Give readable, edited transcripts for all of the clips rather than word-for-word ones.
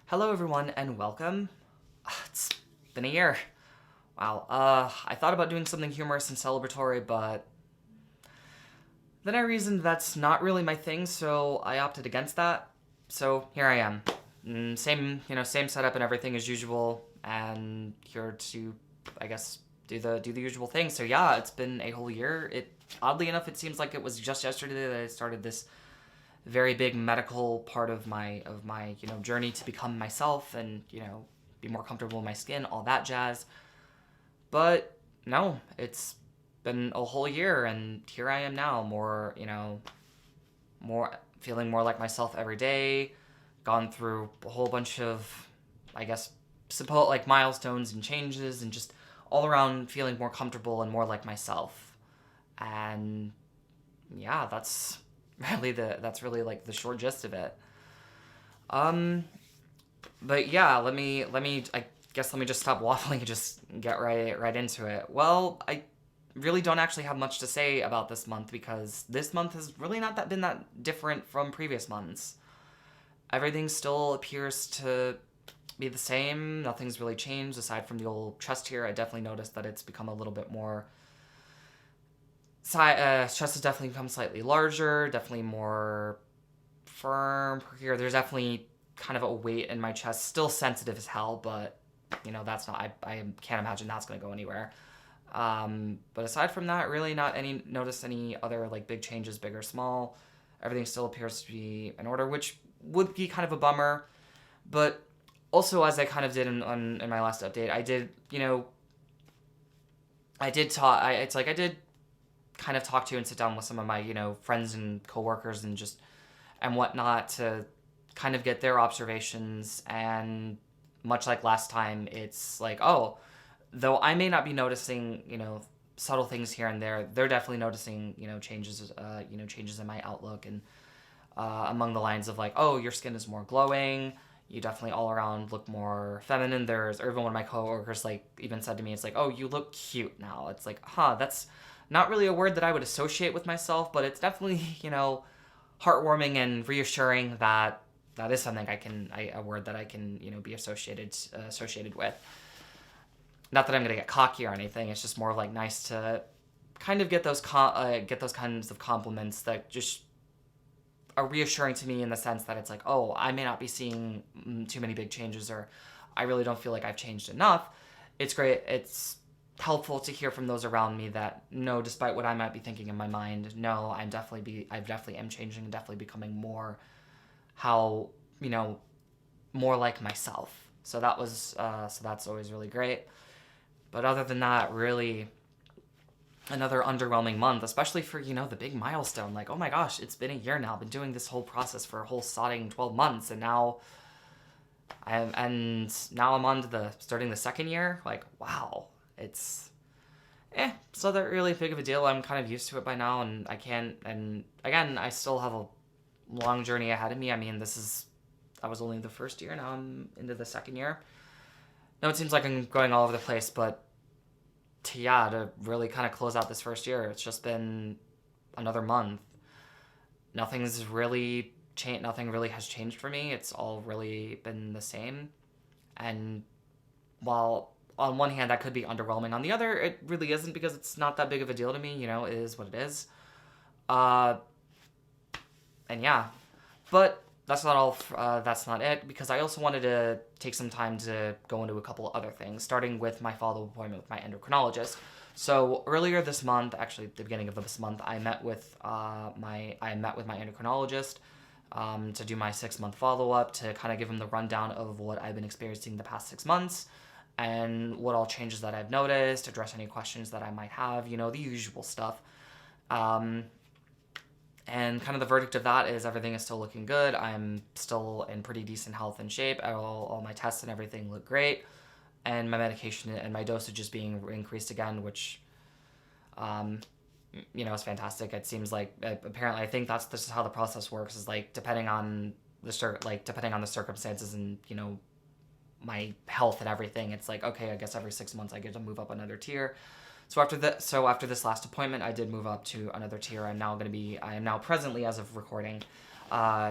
Hello everyone and welcome. It's been a year. Wow, I thought about doing something humorous and celebratory, but then I reasoned that's not really my thing, so I opted against that. So here I am. Same setup and everything as usual, and here to, I guess, do the usual thing. So yeah, it's been a whole year. Oddly enough, it seems like it was just yesterday that I started this very big medical part of my journey to become myself and be more comfortable in my skin, all that jazz. But no, it's been a whole year, and here I am now, more feeling more like myself every day. Gone through a whole bunch of, I guess, suppose like milestones and changes, and just all around feeling more comfortable and more like myself. And yeah, that's really like the short gist of it. Um, but yeah, I guess let me just stop waffling and just get right into it. Well, I really don't actually have much to say about this month because this month has really not been that different from previous months. Everything still appears to be the same. Nothing's really changed aside from the old chest here. I definitely noticed that it's become a little bit more. Chest has definitely become slightly larger, definitely more firm here. There's definitely kind of a weight in my chest, still sensitive as hell, but that's not. I can't imagine that's gonna go anywhere. But aside from that, really not notice any other like big changes, big or small. Everything still appears to be in order, which would be kind of a bummer. But also, as I kind of did in my last update, I did I did talk. I did kind of talk to and sit down with some of my friends and coworkers and whatnot to kind of get their observations. And much like last time, it's like, oh, though I may not be noticing subtle things here and there, they're definitely noticing changes in my outlook, and among the lines of like, oh, your skin is more glowing, you definitely all around look more feminine. There's, or even one of my coworkers like even said to me, it's like, oh, you look cute now. It's like, that's not really a word that I would associate with myself, but it's definitely heartwarming and reassuring that that is something a word that I can be associated with. Not that I'm gonna get cocky or anything. It's just more like nice to kind of get those kinds of compliments that just are reassuring to me in the sense that it's like, oh, I may not be seeing too many big changes, or I really don't feel like I've changed enough. It's great. It's helpful to hear from those around me that no, despite what I might be thinking in my mind, no, I definitely am changing and definitely becoming more how more like myself. So that's always really great. But other than that, really another underwhelming month, especially for the big milestone. Like, oh my gosh, it's been a year now. I've been doing this whole process for a whole sodding 12 months, and now I'm on to the starting the second year. Like, wow, it's so that really big of a deal. I'm kind of used to it by now, and I can't. And again, I still have a long journey ahead of me. I mean, that was only the first year. Now I'm into the second year. No, it seems like I'm going all over the place, but to really kind of close out this first year, it's just been another month. Nothing's really changed. Nothing really has changed for me. It's all really been the same. And while on one hand that could be underwhelming, on the other it really isn't, because it's not that big of a deal to me. It is what it is. Uh, and yeah, but that's not all. That's not it, because I also wanted to take some time to go into a couple other things, starting with my follow-up appointment with my endocrinologist. So earlier this month, actually at the beginning of this month, I met with my endocrinologist to do my 6-month follow-up, to kind of give him the rundown of what I've been experiencing the past 6 months and what all changes that I've noticed, address any questions that I might have, the usual stuff. And kind of the verdict of that is everything is still looking good. I'm still in pretty decent health and shape. All my tests and everything look great. And my medication and my dosage is being increased again, which, is fantastic. It seems like, apparently, I think this is how the process works, is like depending on the circumstances and, my health and everything, it's like, okay, I guess every 6 months I get to move up another tier. So after this last appointment, I did move up to another tier. I am now presently, as of recording,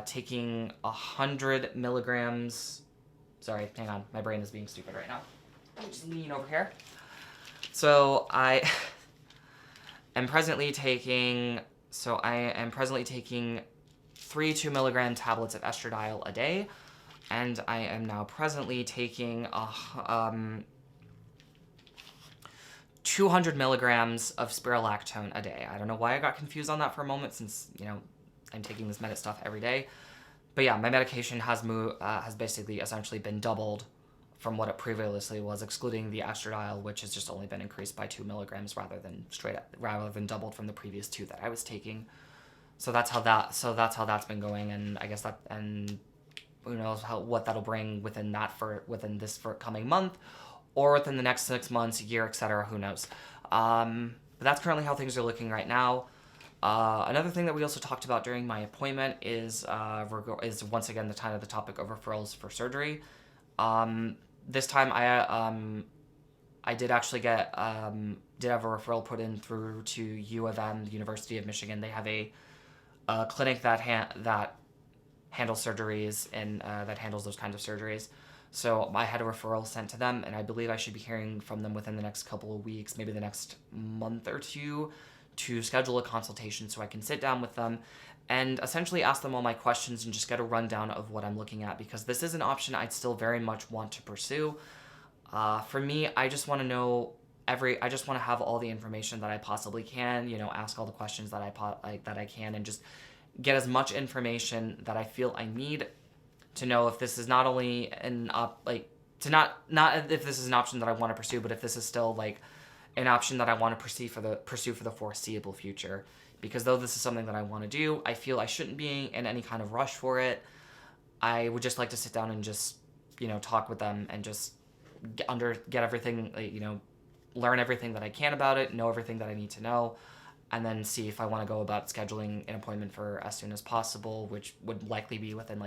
taking 100 milligrams Sorry, hang on. My brain is being stupid right now. Let me just lean over here. So I am presently taking 3 2-milligram tablets of estradiol a day, and I am now presently taking 200 milligrams of spirulactone a day. I don't know why I got confused on that for a moment, since I'm taking this Medit stuff every day. But yeah, my medication has basically essentially been doubled from what it previously was, excluding the estradiol, which has just only been increased by 2 milligrams rather than doubled from the previous 2 that I was taking. So that's how that's been going, and I guess and who knows what that'll bring within this coming month, or within the next 6 months, year, etc. Who knows? But that's currently how things are looking right now. Another thing that we also talked about during my appointment is once again the topic of referrals for surgery. This time I did actually have a referral put in through to U of M, the University of Michigan. They have a clinic that handles surgeries and that handles those kinds of surgeries. So I had a referral sent to them, and I believe I should be hearing from them within the next couple of weeks, maybe the next month or two, to schedule a consultation so I can sit down with them and essentially ask them all my questions and just get a rundown of what I'm looking at, because this is an option I'd still very much want to pursue. For me, I just want to know I just want to have all the information that I possibly can, ask all the questions that I can, and just get as much information that I feel I need to know if this is not only not if this is an option that I want to pursue, but if this is still like an option that I want to pursue for the foreseeable future. Because though this is something that I want to do, I feel I shouldn't be in any kind of rush for it. I would just like to sit down and just, talk with them and just get everything, learn everything that I can about it, know everything that I need to know, and then see if I want to go about scheduling an appointment for as soon as possible, which would likely be within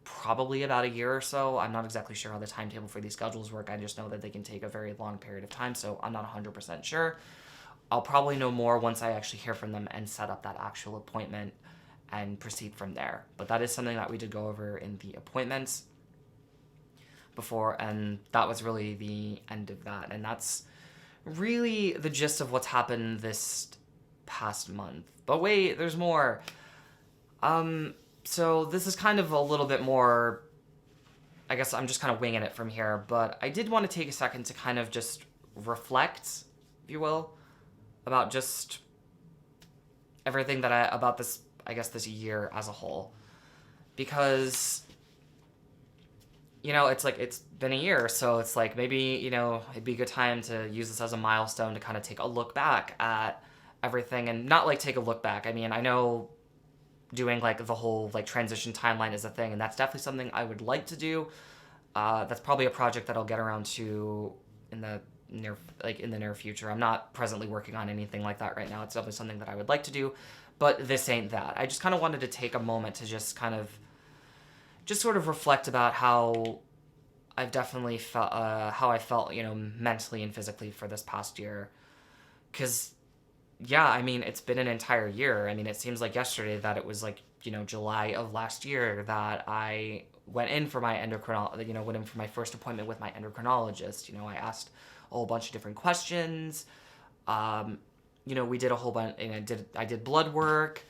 probably about a year or so. I'm not exactly sure how the timetable for these schedules work. I just know that they can take a very long period of time, so I'm not 100% sure. I'll probably know more once I actually hear from them and set up that actual appointment and proceed from there. But that is something that we did go over in the appointments before, and that was really the end of that. And that's really the gist of what's happened this past month. But wait, there's more. So this is kind of a little bit more, I guess I'm just kind of winging it from here, but I did want to take a second to kind of just reflect, if you will, about just everything about this, I guess, this year as a whole. Because, it's like, it's been a year, so it's like maybe, it'd be a good time to use this as a milestone to kind of take a look back at everything, and not like take a look back. I mean, I know doing like the whole like transition timeline is a thing, and that's definitely something I would like to do. That's probably a project that I'll get around to in the near future. I'm not presently working on anything like that right now. It's definitely something that I would like to do, but this ain't that. I just kind of wanted to take a moment to just sort of reflect about how I've definitely felt, how I felt, mentally and physically for this past year. Because, yeah, I mean, it's been an entire year. I mean, it seems like yesterday that it was like, July of last year that I went in for my went in for my first appointment with my endocrinologist. I asked a whole bunch of different questions. We did a whole bunch, and I did blood work,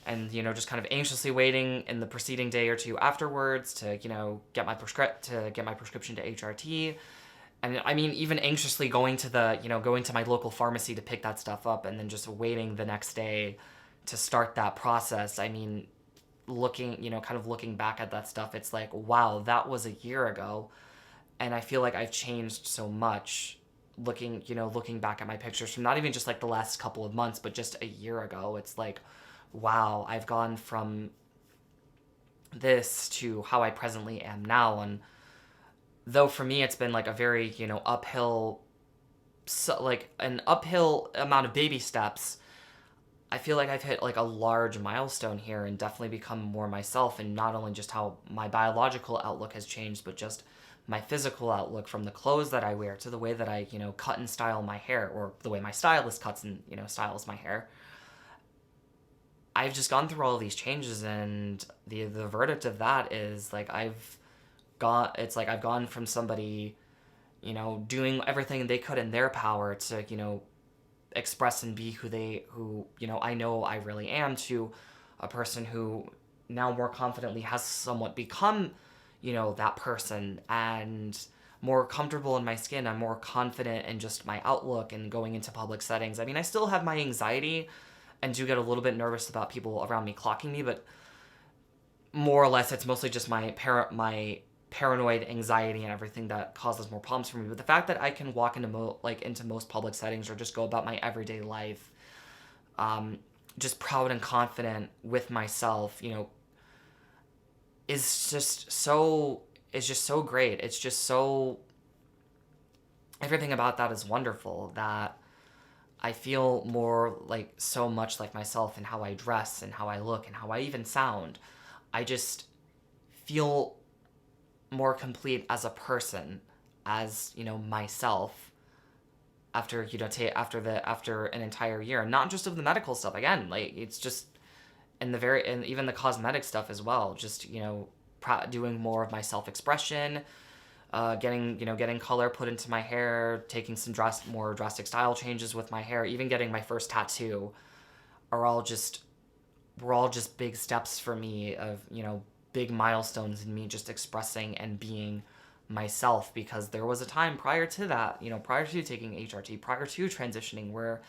and just kind of anxiously waiting in the preceding day or two afterwards to get my prescription to HRT. And I mean, even anxiously going to my local pharmacy to pick that stuff up, and then just waiting the next day to start that process. I mean, looking back at that stuff, it's like, wow, that was a year ago. And I feel like I've changed so much looking back at my pictures from not even just like the last couple of months, but just a year ago. It's like, wow, I've gone from this to how I presently am now. And though for me it's been like a very, uphill amount of baby steps, I feel like I've hit like a large milestone here and definitely become more myself, and not only just how my biological outlook has changed, but just my physical outlook, from the clothes that I wear to the way that I, cut and style my hair, or the way my stylist cuts and, styles my hair. I've just gone through all of these changes, and the verdict of that is like I've gone from somebody, doing everything they could in their power to, express and be who I know I really am, to a person who now more confidently has somewhat become, that person, and more comfortable in my skin. I'm more confident in just my outlook and going into public settings. I mean, I still have my anxiety and do get a little bit nervous about people around me clocking me, but more or less it's mostly just my paranoid anxiety and everything that causes more problems for me. But the fact that I can walk into into most public settings, or just go about my everyday life, just proud and confident with myself, is just so great. It's just so, everything about that is wonderful, that I feel more like, so much like myself in how I dress and how I look and how I even sound. I just feel more complete as a person, as, myself, after, after an entire year, not just of the medical stuff. Again, like, it's just, and even the cosmetic stuff as well, just, doing more of my self-expression, getting color put into my hair, taking some more drastic style changes with my hair, even getting my first tattoo, are all just were all just big steps for me, of, big milestones in me just expressing and being myself. Because there was a time prior to that, prior to taking HRT, prior to transitioning, where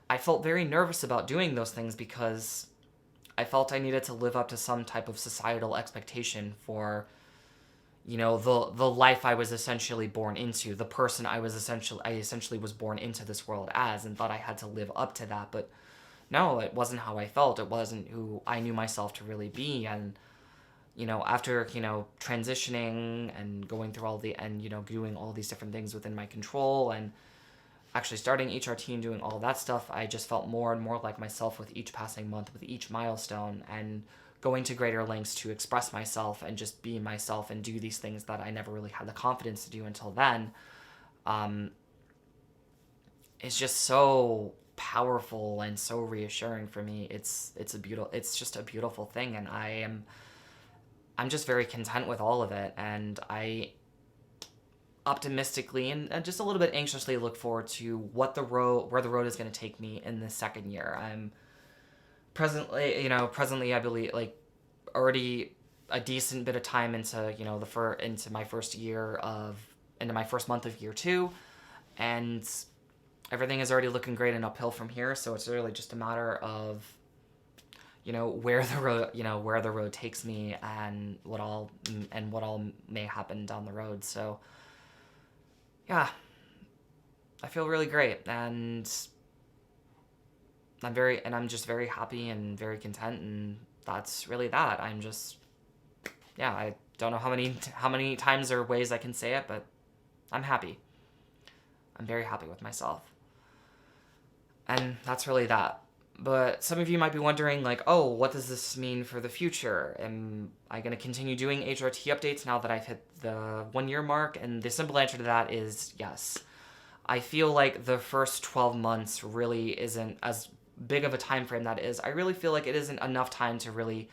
I felt very nervous about doing those things, because I felt I needed to live up to some type of societal expectation for, the life I was essentially born into, the person I essentially was born into this world as, and thought I had to live up to that. But no, it wasn't how I felt. It wasn't who I knew myself to really be. And, after, transitioning and going through doing all these different things within my control, and actually starting HRT and doing all that stuff, I just felt more and more like myself with each passing month, with each milestone, and going to greater lengths to express myself and just be myself and do these things that I never really had the confidence to do until then. It's just so powerful and so reassuring for me. It's just a beautiful thing, and I'm just very content with all of it, and I optimistically and just a little bit anxiously look forward to where the road is going to take me in this second year. I'm presently I believe, like, already a decent bit of time into, into my first into my first month of year 2, and everything is already looking great and uphill from here. So it's really just a matter of, where the road takes me, and what all may happen down the road. So yeah, I feel really great, and I'm just very happy and very content, and that's really that. I don't know how many times or ways I can say it, but I'm happy. I'm very happy with myself. And that's really that. But some of you might be wondering, like, oh, what does this mean for the future? Am I going to continue doing HRT updates now that I've hit the 1-year mark? And the simple answer to that is yes. I feel like the first 12 months really isn't as big of a time frame that is. I really feel like it isn't enough time to really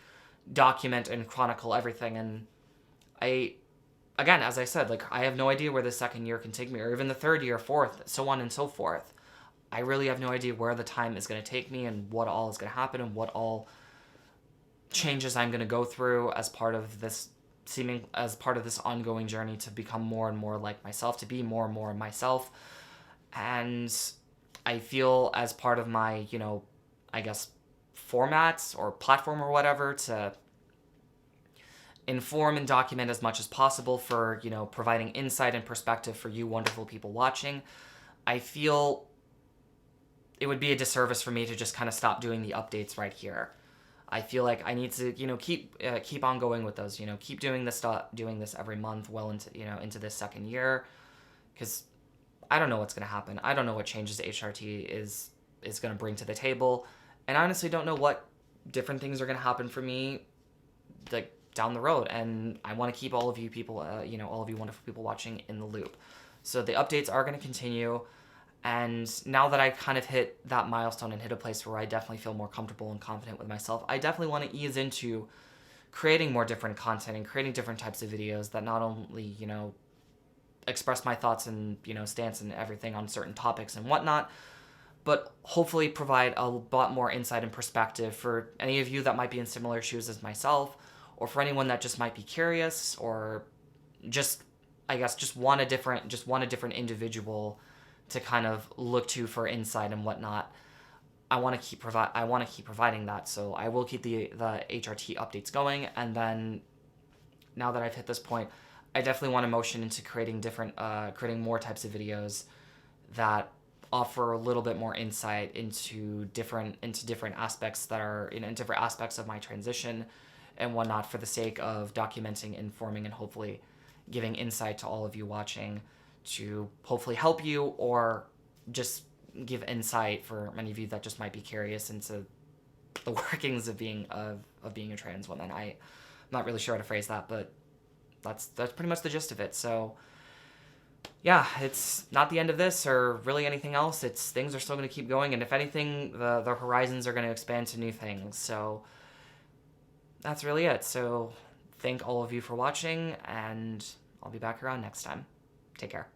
document and chronicle everything. And again, as I said, like, I have no idea where the second year can take me, or even the third year, fourth, so on and so forth. I really have no idea where the time is going to take me, and what all is going to happen, and what all changes I'm going to go through as part of this ongoing journey to become more and more like myself, to be more and more myself. And I feel, as part of my, I guess, formats or platform or whatever, to inform and document as much as possible for, providing insight and perspective for you wonderful people watching. I feel it would be a disservice for me to just kind of stop doing the updates right here. I feel like I need to, keep on going with those, keep doing this every month, well into this second year, because I don't know what's going to happen. I don't know what changes HRT is going to bring to the table, and I honestly don't know what different things are going to happen for me, like, down the road. And I want to keep all of you people, all of you wonderful people watching, in the loop. So the updates are going to continue. And now that I've kind of hit that milestone and hit a place where I definitely feel more comfortable and confident with myself, I definitely want to ease into creating more different content and creating different types of videos that not only, express my thoughts and, stance and everything on certain topics and whatnot, but hopefully provide a lot more insight and perspective for any of you that might be in similar shoes as myself, or for anyone that just might be curious, or just, I guess, just want a different individual to kind of look to for insight and whatnot. I want to keep providing that, so I will keep the HRT updates going. And then now that I've hit this point, I definitely want to motion into creating more types of videos that offer a little bit more insight into different aspects that are in different aspects of my transition and whatnot, for the sake of documenting, informing, and hopefully giving insight to all of you watching, to hopefully help you or just give insight for many of you that just might be curious into the workings of being a trans woman. I'm not really sure how to phrase that, but that's pretty much the gist of it. So yeah, it's not the end of this or really anything else. It's things are still going to keep going, and if anything, the horizons are going to expand to new things. So that's really it. So thank all of you for watching, and I'll be back around next time. Take care.